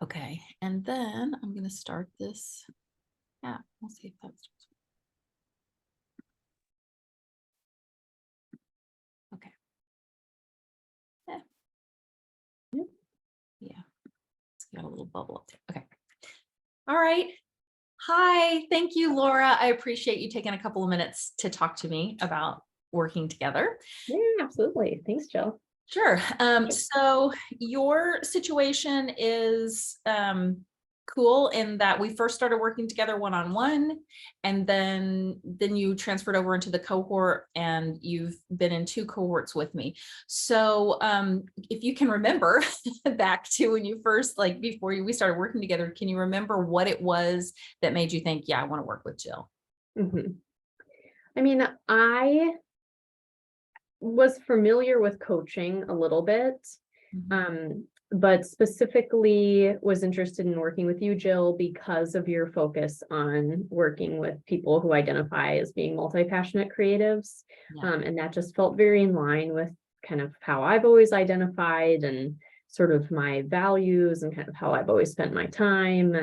Okay, and then I'm going to start this app. We'll see if that's okay. Yeah, yeah, it's got a little bubble up there. Okay. All right. Hi, thank you, Laura. I appreciate you taking a couple of minutes to talk to me about working together. Yeah, absolutely. Thanks, Jill. Sure. So your situation is cool in that we first started working together one-on-one, and then you transferred over into the cohort, and you've been in two cohorts with me. So if you can remember back to when you first, like before we started working together, can you remember what it was that made you think, yeah, I want to work with Jill? I mean, I was familiar with coaching a little bit, but specifically was interested in working with you, Jill, because of your focus on working with people who identify as being multi-passionate creatives. Yeah. And that just felt very in line with kind of how I've always identified and sort of my values and kind of how I've always spent my time.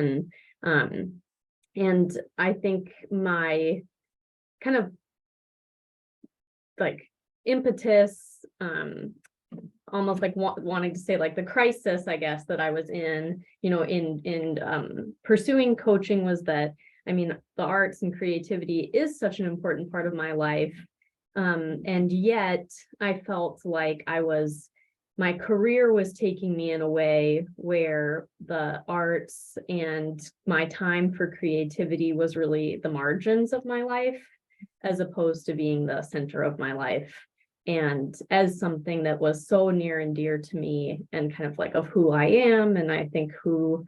And I think my kind of like impetus, almost like wanting to say like the crisis, I guess, that I was in, in pursuing coaching was that, I mean, the arts and creativity is such an important part of my life. And yet I felt like my career was taking me in a way where the arts and my time for creativity was really the margins of my life, as opposed to being the center of my life. And as something that was so near and dear to me and kind of like of who I am, and I think who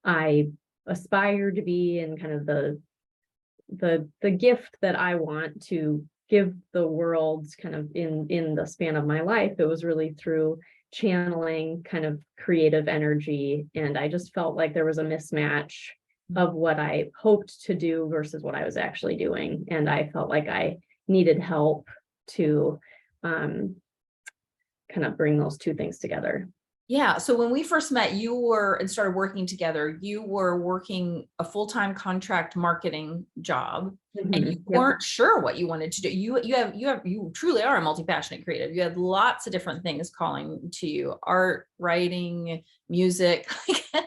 I aspire to be, and kind of the gift that I want to give the world kind of in the span of my life, it was really through channeling kind of creative energy. And I just felt like there was a mismatch of what I hoped to do versus what I was actually doing. And I felt like I needed help to kind of bring those two things together. Yeah. So when we first met, you were and started working together, you were working a full-time contract marketing job, and you Yep. weren't sure what you wanted to do. You truly are a multi-passionate creative. You had lots of different things calling to you: art, writing, music.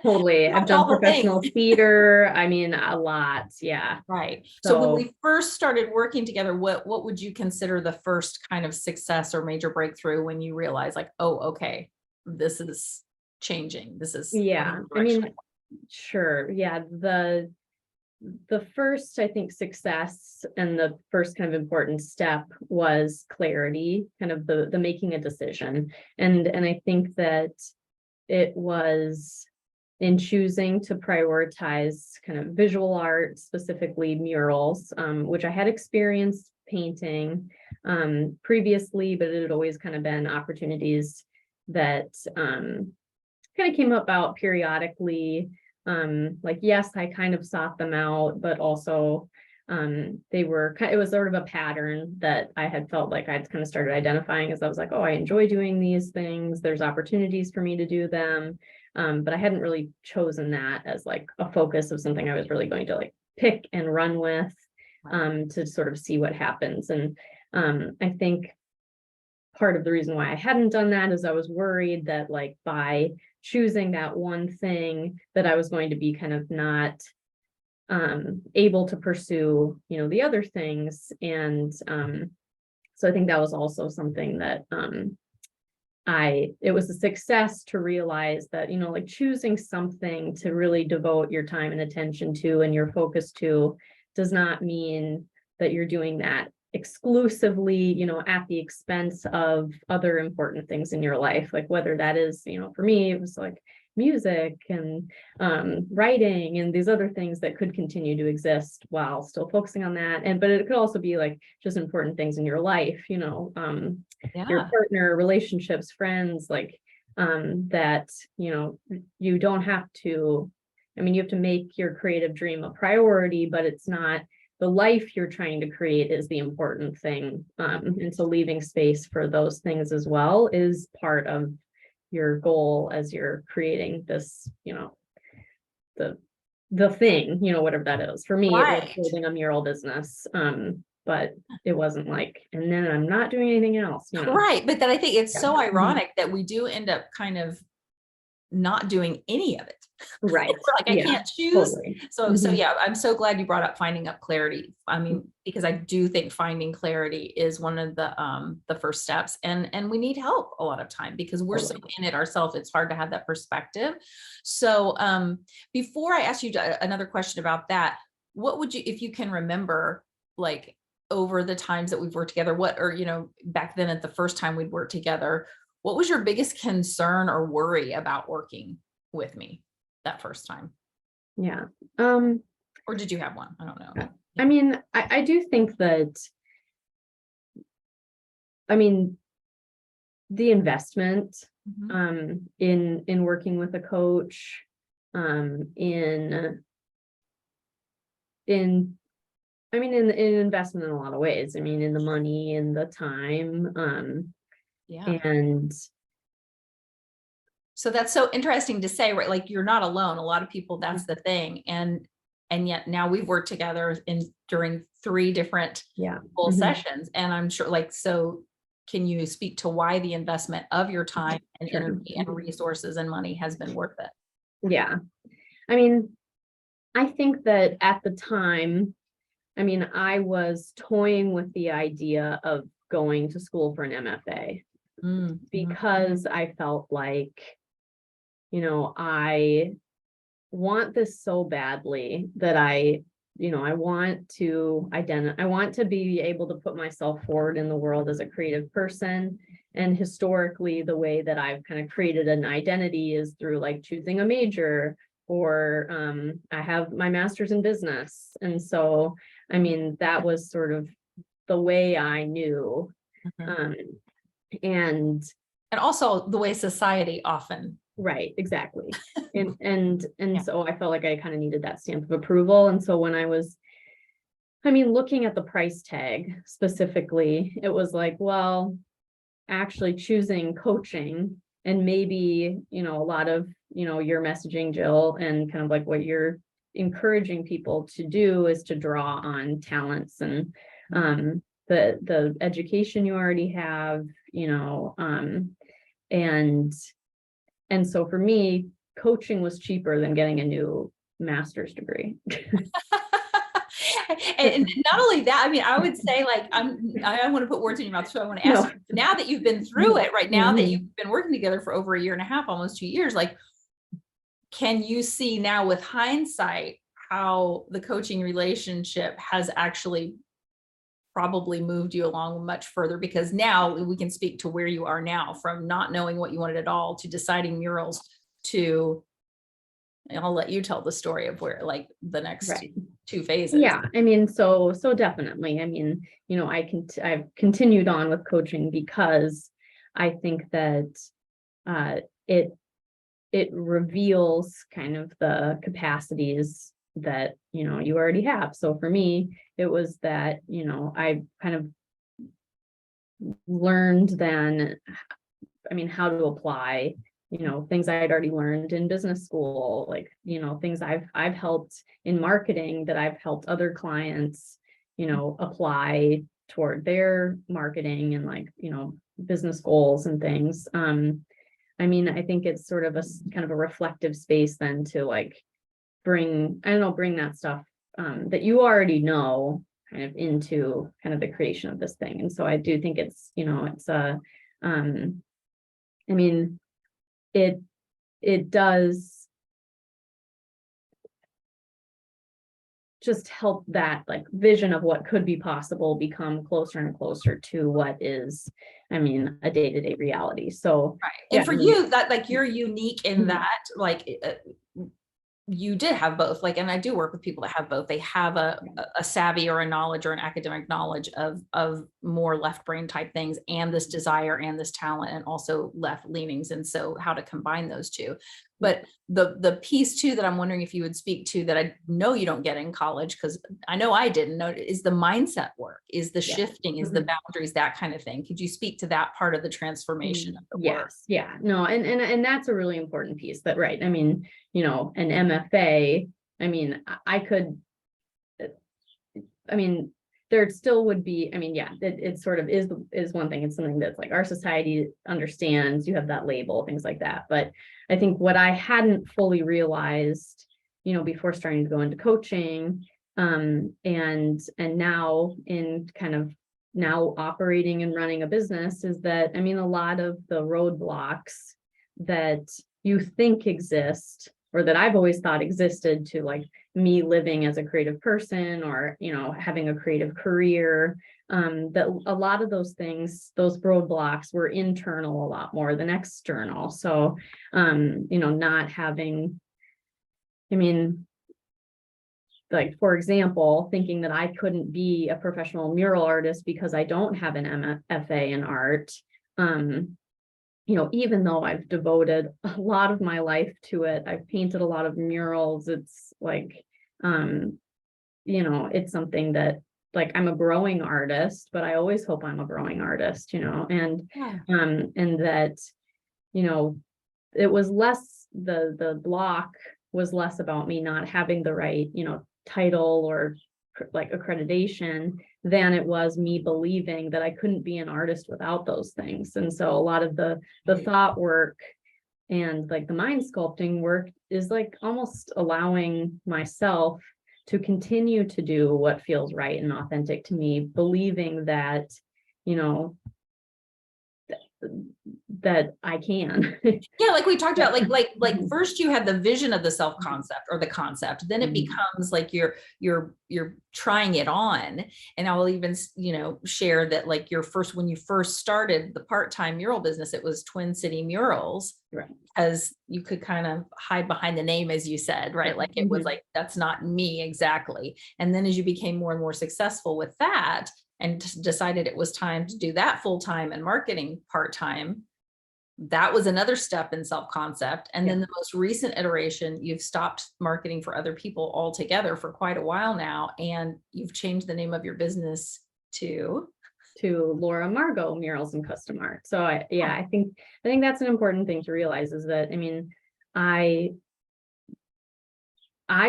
Totally. I've done All the things. professional theater. I mean, a lot. Yeah. Right. So when So we first started working together, what would you consider the first kind of success or major breakthrough when you realize like, oh, okay, this is changing. This is going in yeah, the I direction. mean, sure. Yeah. The first, I think, success and the first kind of important step was clarity, kind of the making a decision. And I think that it was in choosing to prioritize kind of visual art, specifically murals, which I had experienced painting previously, but it had always kind of been opportunities that kind of came about periodically. Like, yes, I kind of sought them out, but also it was sort of a pattern that I had felt like I'd kind of started identifying as I was like, oh, I enjoy doing these things. There's opportunities for me to do them. But I hadn't really chosen that as like a focus of something I was really going to like pick and run with, to sort of see what happens. And I think part of the reason why I hadn't done that is I was worried that like by choosing that one thing that I was going to be kind of not able to pursue, the other things. And so I think that was also something that it was a success to realize that, like choosing something to really devote your time and attention to and your focus to does not mean that you're doing that exclusively, at the expense of other important things in your life. Like whether that is, for me, it was like music and writing and these other things that could continue to exist while still focusing on that. But it could also be like just important things in your life, your Yeah. partner, relationships, friends, like that, you don't have to, you have to make your creative dream a priority, but it's not the life you're trying to create is the important thing. And so leaving space for those things as well is part of your goal as you're creating this, the thing, whatever that is. For me, it was Right. building a mural business. But it wasn't like, and then I'm not doing anything else, Right. But then I think it's Yeah. so Mhm. ironic that we do end up kind of not doing any of it. Right. We're like, I Yeah, can't choose. totally. So Mhm. yeah, I'm so glad you brought up finding up clarity. I mean, because I do think finding clarity is one of the first steps, and we need help a lot of time because we're so Totally. in it ourselves. It's hard to have that perspective. So before I ask you another question about that, what would you, if you can remember, like over the times that we've worked together, what, or back then at the first time we'd worked together, what was your biggest concern or worry about working with me that first time? Yeah. Um, Or did you have one? I don't know. I mean, I do think that, I mean, the investment Mhm. in working with a coach, in I mean, in investment in a lot of ways. I mean, in the money and the time, Yeah. and So that's so interesting to say, right? Like you're not alone. A lot of people, that's the thing. And yet now we've worked together during 3 different yeah. full Mhm. sessions. And I'm sure, like, so can you speak to why the investment of your time and Sure. energy and resources and money has been worth it? Yeah. I mean, I think that at the time, I mean, I was toying with the idea of going to school for an MFA Mm, mhm. because I felt like, I want this so badly that I want to I want to be able to put myself forward in the world as a creative person. And historically, the way that I've kind of created an identity is through like choosing a major, or I have my master's in business. And so, I mean, that was sort of the way I knew. Mhm. Um, and And also the way society often. Right, exactly. And Yeah. so I felt like I kind of needed that stamp of approval. And so when I mean, looking at the price tag specifically, it was like, well, actually choosing coaching and maybe, a lot of, your messaging, Jill, and kind of like what you're encouraging people to do is to draw on talents and the education you already have, and so for me, coaching was cheaper than getting a new master's degree. And not only that, I mean, I would say, like, I don't want to put words in your mouth, so I want to ask No. you, now that you've been through it, right now that Mhm. you've been working together for over a year and a half, almost 2 years, like, can you see now with hindsight how the coaching relationship has actually probably moved you along much further? Because now we can speak to where you are now, from not knowing what you wanted at all to deciding murals to, and I'll let you tell the story of where, like, the next Right. 2 phases. Yeah, I mean, so definitely. I mean, I've continued on with coaching because I think that uh it it reveals kind of the capacities that, you already have. So for me, it was that, I kind of learned then, I mean, how to apply, things I had already learned in business school, like, things I've helped in marketing that I've helped other clients, apply toward their marketing and like, business goals and things. I mean, I think it's sort of kind of a reflective space then to like bring that stuff that you already know kind of into kind of the creation of this thing. And so I do think it's a I mean, it does just help that like vision of what could be possible become closer and closer to what is, I mean, a day-to-day reality. So Right. yeah, And for I mean, you, that, like, you're unique in mhm, that, like, you did have both, like, and I do work with people that have both. They have a savvy or a knowledge or an academic knowledge of more left brain type things, and this desire and this talent, and also left leanings. And so how to combine those two. But the piece too that I'm wondering if you would speak to, that I know you don't get in college, because I know I didn't know, is the mindset work, is the yeah. shifting, is the Mhm. boundaries, that kind of thing. Could you speak to that part of the transformation of the work? Yes, yeah, no, and that's a really important piece that, right. I mean, an MFA, I mean, I could, I mean, there still would be, I mean, yeah, it sort of is one thing. It's something that's like our society understands, you have that label, things like that. But I think what I hadn't fully realized, before starting to go into coaching, and now in kind of now operating and running a business, is that, I mean, a lot of the roadblocks that you think exist, or that I've always thought existed to like me living as a creative person, or, having a creative career, that a lot of those things, those roadblocks were internal a lot more than external. So, not having, I mean, like, for example, thinking that I couldn't be a professional mural artist because I don't have an MFA in art, even though I've devoted a lot of my life to it, I've painted a lot of murals. It's like, it's something that, like, I'm a growing artist, but I always hope I'm a growing artist, and, Yeah. and that, it was less, the block was less about me not having the right, title or like accreditation, than it was me believing that I couldn't be an artist without those things. And so a lot of the thought work and like the mind sculpting work is like almost allowing myself to continue to do what feels right and authentic to me, believing that, that I can. Yeah, like we talked about, like Mhm. first you had the vision of the self concept or the concept, then it Mhm. becomes like you're trying it on. And I will even, share that like when you first started the part-time mural business, it was Twin City Murals, Right. as you could kind of hide behind the name, as you said, right? Yeah. Like it was Mhm. like, that's not me exactly. And then as you became more and more successful with that and decided it was time to do that full-time and marketing part-time, that was another step in self-concept. And Yeah. then the most recent iteration, you've stopped marketing for other people altogether for quite a while now, and you've changed the name of your business to. To Laura Margot Murals and Custom Art. So I think that's an important thing to realize, is that, I mean, I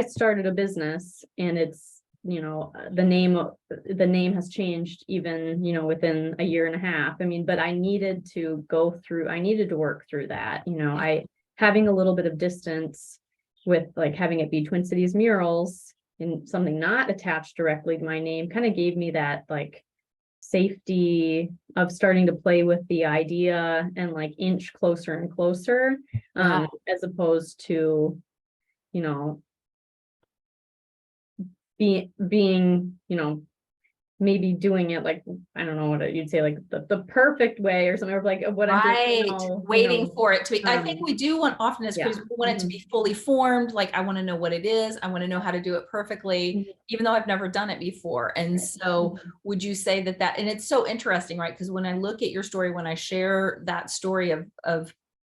started a business, and it's, the name has changed even, within a year and a half. I mean, but I needed to work through that, having a little bit of distance with like having it be Twin Cities Murals and something not attached directly to my name kind of gave me that like safety of starting to play with the idea and like inch closer and closer, Yeah. as opposed to, you know, being, maybe doing it like, I don't know what you'd say, like the perfect way or something, or like what I'm doing Right. now, Waiting for it to be. I think we do want, often as yeah. creators, we want it to be fully formed. Like, I want to know what it is. I want to know how to do it perfectly, Mhm. even though I've never done it before. And so would you say that, and it's so interesting, right? Because when I look at your story, when I share that story of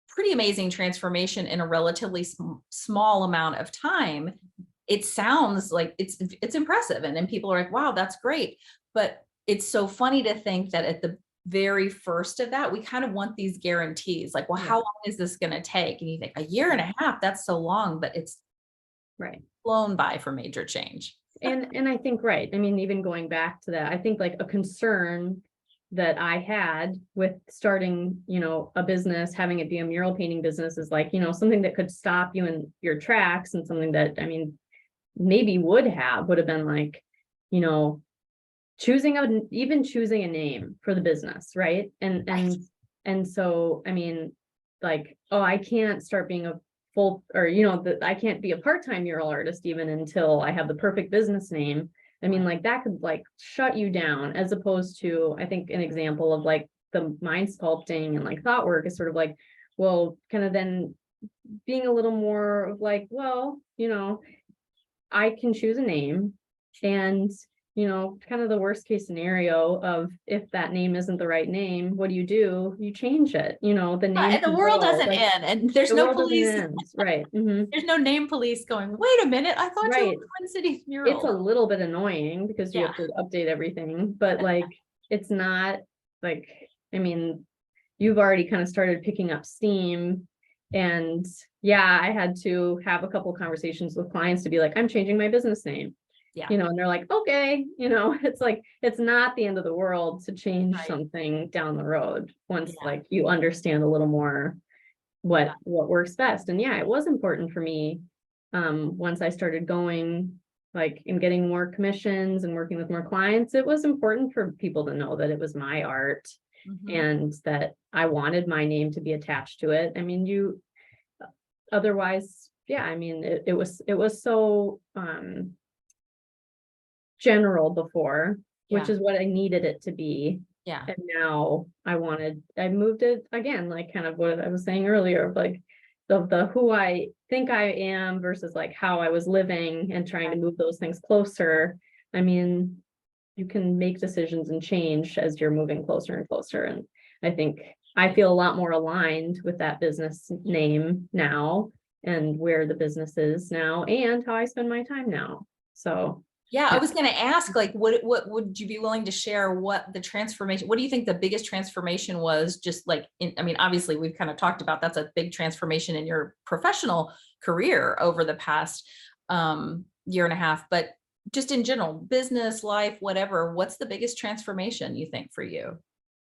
pretty amazing transformation in a relatively small amount of time, it sounds like it's impressive. And then people are like, wow, that's great. But it's so funny to think that at the very first of that, we kind of want these guarantees, like, well, Yeah. how long is this going to take? And you think a year and a half, that's so long, but it's Right. flown by for major change. And I think, right. I mean, even going back to that, I think like a concern that I had with starting, a business, having it be a mural painting business, is like, something that could stop you in your tracks, and something that, I mean, maybe would have been like, choosing a name for the business, right? And so, I mean, like, oh, I can't start being a full, or I can't be a part-time mural artist even until I have the perfect business name. I mean, like, that could like shut you down, as opposed to, I think, an example of like the mind sculpting and like thought work is sort of like, well, kind of then being a little more of like, well, I can choose a name, and, kind of the worst case scenario of, if that name isn't the right name, what do? You change it, the name And the can world go, doesn't like, end, and there's the no world doesn't police. end, right? Mhm. There's no name police going, wait a minute, I thought you were Right. Twin Cities It's a Murals. little bit annoying because you Yeah. have to update everything, but like, it's not like, I mean, you've already kind of started picking up steam, and, yeah, I had to have a couple conversations with clients to be like, I'm changing my business name. Yeah. And they're like, okay, it's like, it's not the end of the world to change Right. something down the road once Yeah. like you understand a little more what Yeah. works best. And yeah, it was important for me. Once I started going like and getting more commissions and working with more clients, it was important for people to know that it was my art Mhm. and that I wanted my name to be attached to it. I mean, otherwise, yeah, I mean, it was so general before, which Yeah. is what I needed it to be. Yeah. And now I moved it again, like kind of what I was saying earlier, of like the who I think I am versus like how I was living and trying to move those things closer. I mean, you can make decisions and change as you're moving closer and closer. And I think I feel a lot more aligned with that business name now and where the business is now and how I spend my time now. So Yeah, I yeah. was gonna ask, like, what would you be willing to share what the transformation, what do you think the biggest transformation was? Just like, I mean, obviously, we've kind of talked about that's a big transformation in your professional career over the past year and a half, but just in general, business, life, whatever, what's the biggest transformation you think for you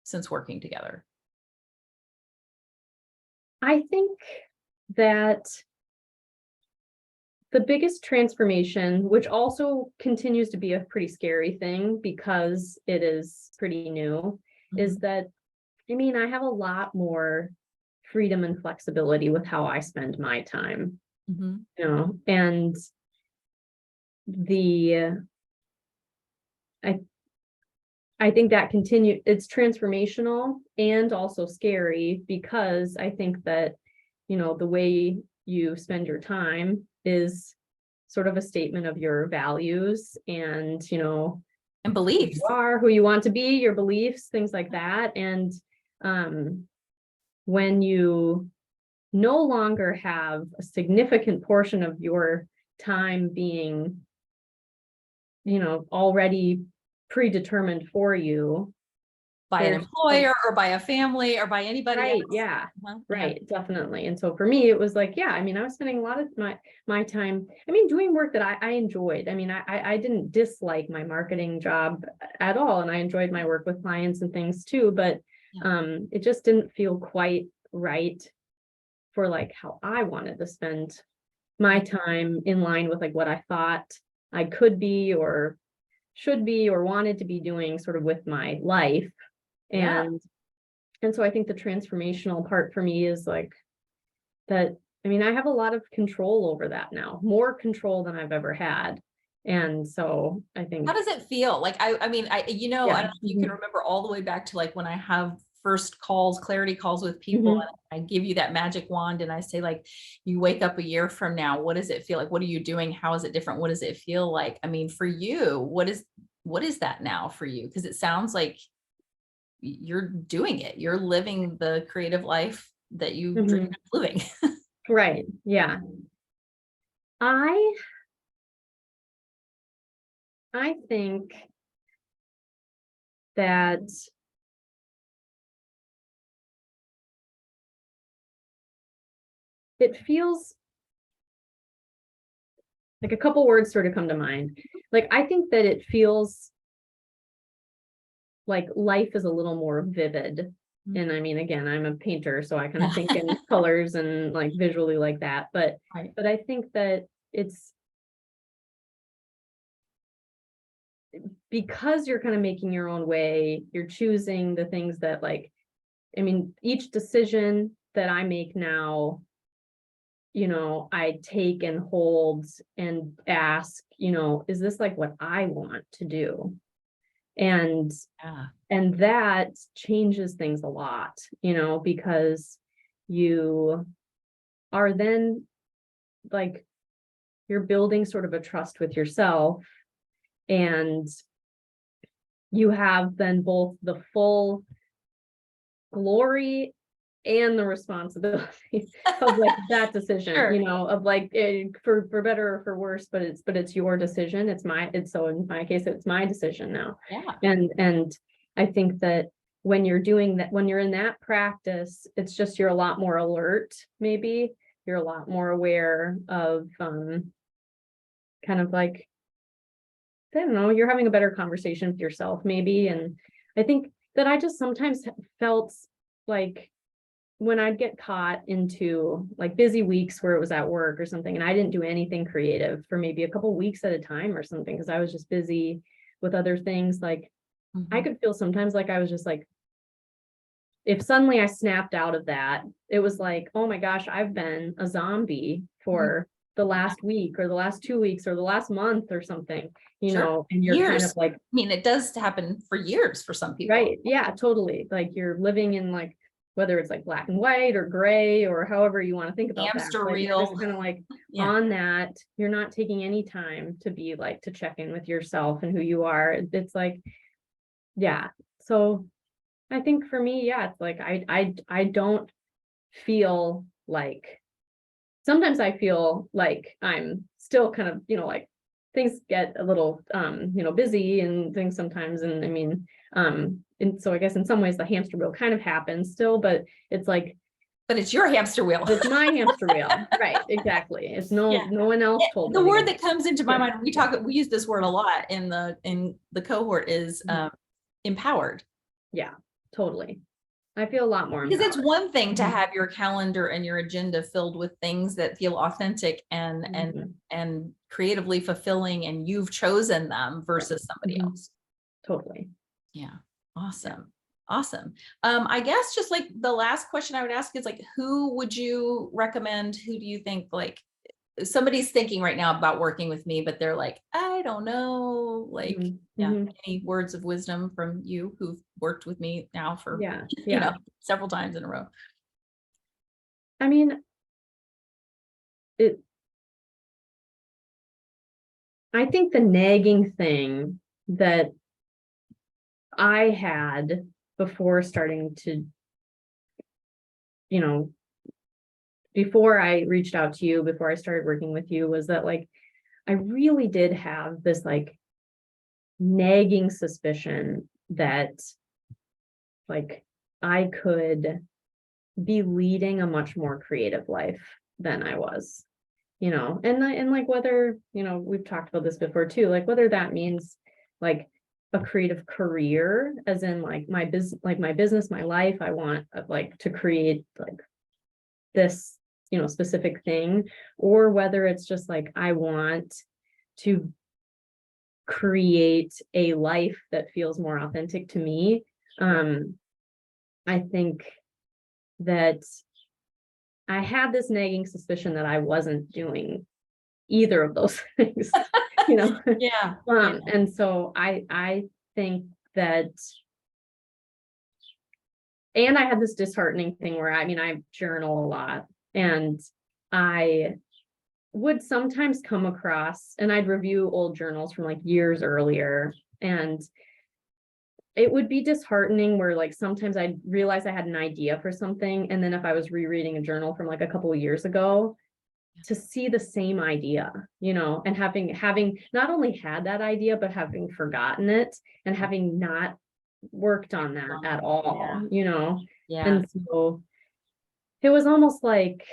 since working together? I think that the biggest transformation, which also continues to be a pretty scary thing because it is pretty new, is Mhm. that, I mean, I have a lot more freedom and flexibility with how I spend my time, Mhm. and the, I, I think that it's transformational and also scary because I think that, the way you spend your time is sort of a statement of your values and, And who beliefs. you are, who you want to be, your beliefs, things like that. And when you no longer have a significant portion of your time being, already predetermined for you, By an there's some. employer or by a family or by anybody else. Right, yeah, Yeah. right, definitely. And so for me, it was like, yeah, I mean, I was spending a lot of my time, I mean, doing work that I enjoyed. I mean, I didn't dislike my marketing job at all, and I enjoyed my work with clients and things too, but Yeah. it just didn't feel quite right for like how I wanted to spend my time in line with like what I thought I could be or should be or wanted to be doing sort of with my life. Yeah. And so I think the transformational part for me is like that. I mean, I have a lot of control over that now, more control than I've ever had. And so I How think, does it feel? Like, I mean, I yeah. don't know if you can remember all the way back to like when I have first calls, clarity calls with people, Mhm. and I give you that magic wand and I say, like, you wake up a year from now, what does it feel like? What are you doing? How is it different? What does it feel like? I mean, for you, what is that now for you? Because it sounds like you're doing it. You're living the creative life that you dreamed Mhm. of living. Right. Yeah. I I think that it feels like a couple words sort of come to mind. Like I think that it feels like life is a little more vivid. And I mean, again, I'm a painter, so I kind of think in colors and like visually like that. But Right. but I think that it's because you're kind of making your own way, you're choosing the things that like, I mean, each decision that I make now, I take and hold and ask, is this like what I want to do? And Yeah. and that changes things a lot, because you are then like you're building sort of a trust with yourself, and you have then both the full glory and the responsibility of like that decision, Sure. of like for better or for worse, but it's your decision. So in my case, it's my decision now. Yeah. And I think that when you're doing that, when you're in that practice, it's just you're a lot more alert, maybe, you're a lot more aware of, kind of like, I don't know, you're having a better conversation with yourself maybe. And I think that I just sometimes felt like when I'd get caught into like busy weeks where it was at work or something, and I didn't do anything creative for maybe a couple weeks at a time or something, because I was just busy with other things, like I Mhm. could feel sometimes like I was just like, if suddenly I snapped out of that, it was like, oh my gosh, I've been a zombie for the last week or the last 2 weeks or the last month or something, Sure. and you're kind of Years. like, I mean, it does happen for years for some people. right, yeah, totally. Like you're living in like, whether it's like black and white or gray or however you want to think about that, Hamster but you're just reel. kind of like Yeah. on that, you're not taking any time to be like, to check in with yourself and who you are. It's like, yeah. So I think for me, yeah, it's like I don't feel like, sometimes I feel like I'm still kind of, like things get a little busy and things sometimes. And I mean, and so I guess in some ways the hamster wheel kind of happens still, but it's like, But it's your hamster wheel. it's my hamster wheel. Right, exactly. It's no Yeah. one else told me. The to word do that comes into my Yeah. mind, we use this word a lot in the cohort is empowered. Yeah, totally. I feel a lot more Because it's empowered. one thing to Mhm. have your calendar and your agenda filled with things that feel authentic Mhm. and creatively fulfilling, and you've chosen them versus somebody Mhm. else. Totally. Yeah. Awesome. Awesome. I guess just like the last question I would ask is like, who would you recommend? Who do you think, like, somebody's thinking right now about working with me, but they're like, I don't know, like, Mhm. yeah, Mhm. any words of wisdom from you who've worked with me now for, Yeah, yeah. several times in a row. I mean, it, I think the nagging thing that I had before starting to, you know, before I reached out to you, before I started working with you, was that like, I really did have this like nagging suspicion that like I could be leading a much more creative life than I was, and like whether, we've talked about this before too, like whether that means like a creative career, as in like my business, my life, I want like to create like this, specific thing, or whether it's just like I want to create a life that feels more authentic to me. I think that I had this nagging suspicion that I wasn't doing either of those things, you know. Yeah. And so I think that, and I had this disheartening thing where I mean I journal a lot, and I would sometimes come across, and I'd review old journals from like years earlier, and it would be disheartening where like sometimes I'd realize I had an idea for something, and then if I was rereading a journal from like a couple of years ago, to see the same idea, and having not only had that idea, but having forgotten it and having not worked on that at all, Yeah. And so it was almost like,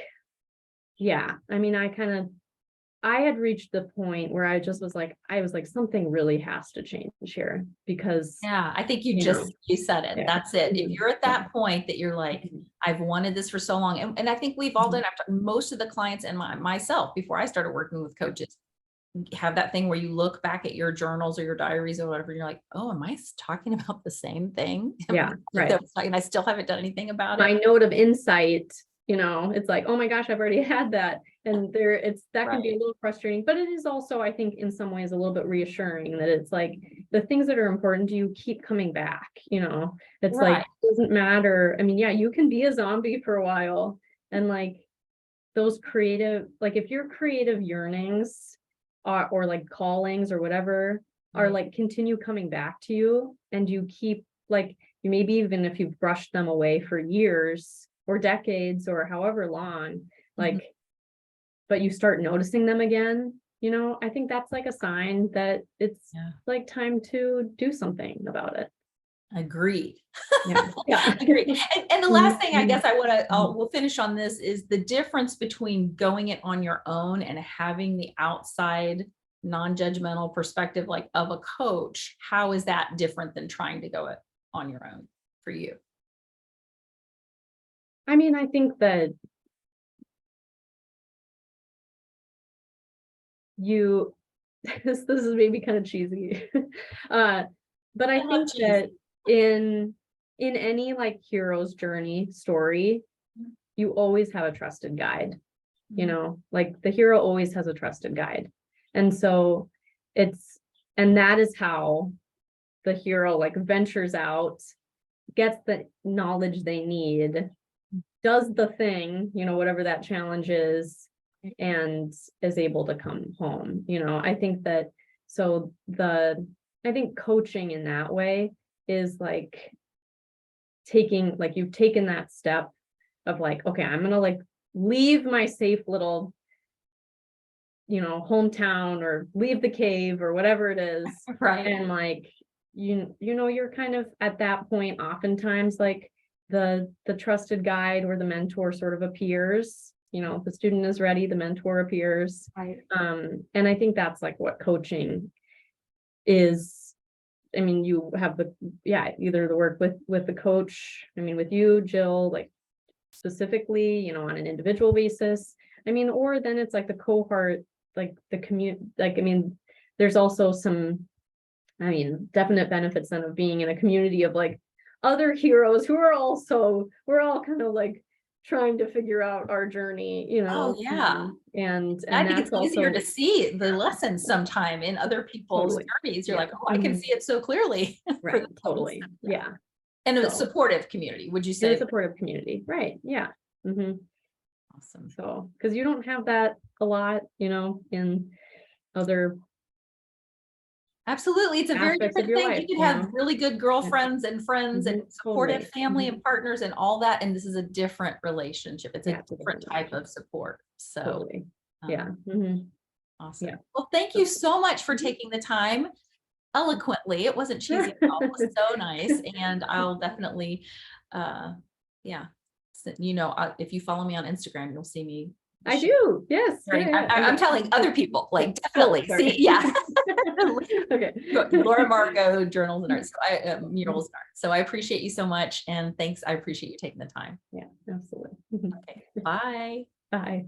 yeah, I mean, I had reached the point where I was like, something really has to change here because, Yeah. I think you know, you said it. yeah. That's it. If Mhm. you're at Yeah. that point that you're like, Mhm. I've wanted this for so long. And I think we've all Mhm. done, most of the clients and myself before I started working with coaches have that thing where you look back at your journals or your diaries or whatever, and you're like, oh, am I talking about the same thing? Yeah, right. And I still haven't done anything about My it. note of insight, it's like, oh my gosh, I've already had that. And that can be a Right. little frustrating, but it is also, I think, in some ways a little bit reassuring that it's like the things that are important to you keep coming back, it's like, Right. it doesn't matter. I mean, yeah, you can be a zombie for a while, and like those creative, like if your creative yearnings are, or like callings or whatever, are Right. like continue coming back to you, and you keep like, you maybe even if you've brushed them away for years or decades or however long, like, Mhm. but you start noticing them again, I think that's like a sign that it's Yeah. like time to do something about it. Agreed. Yeah. Yeah. Agreed. And the last thing I Mhm. guess I want to, we'll finish on this, is the difference between going it on your own and having the outside non-judgmental perspective, like of a coach. How is that different than trying to go it on your own for you? I mean, I think that you, this is maybe kind of cheesy. But I I love think cheese. that in any like hero's journey story, you always have a trusted guide. You know, like the hero always has a trusted guide. And so and that is how the hero like ventures out, gets the knowledge they need, does the thing, you know, whatever that challenge is, and is able to come home. You know, I think that, so I think coaching in that way is like you've taken that step of like, okay, I'm gonna like leave my safe little, you know, hometown, or leave the cave or whatever it is. Right. And like, you know, you're kind of at that point, oftentimes like the trusted guide or the mentor sort of appears, you know, the student is ready, the mentor appears. Right. And I think that's like what coaching is. I mean, you have either the work with the coach, I mean, with you, Jill, like specifically, you know, on an individual basis. I mean, or then it's like the cohort, like the community, like, I mean, there's also some, I mean, definite benefits then of being in a community of like other heroes who are also, we're all kind of like trying to figure out our journey, you know. Oh, yeah. And I think it's that's easier also to see the lessons sometime in other people's Totally. journeys. You're Yeah. like, oh, I can Mhm. see it so clearly. for right, themselves. totally, yeah. And a So- supportive community, would you In a say? supportive community, right, yeah. Mhm. Awesome. So, because you don't have that a lot, you know, in other Absolutely. It's a very aspects of different your thing. life, You could you have know? really good girlfriends and friends and Mhm, supportive totally. family Mhm. and partners and all that. And this is a different relationship. It's Yeah, a it's a different different type of support. So Totally, um, yeah. Mhm. awesome. Yeah. Well, thank you so much for taking the time eloquently. It wasn't cheesy at all. It was so nice. And I'll definitely, yeah. So, you know, if you follow me on Instagram, you'll see me. I do, yes. Sharing. Yeah, yeah, I'm okay. telling other people, like Oh, definitely sorry. see, yeah. Okay. Laura Margot, Journals and Art, Murals and Art. So I appreciate you so much, and thanks. I appreciate you taking the time. Yeah, absolutely. Okay, bye. Bye.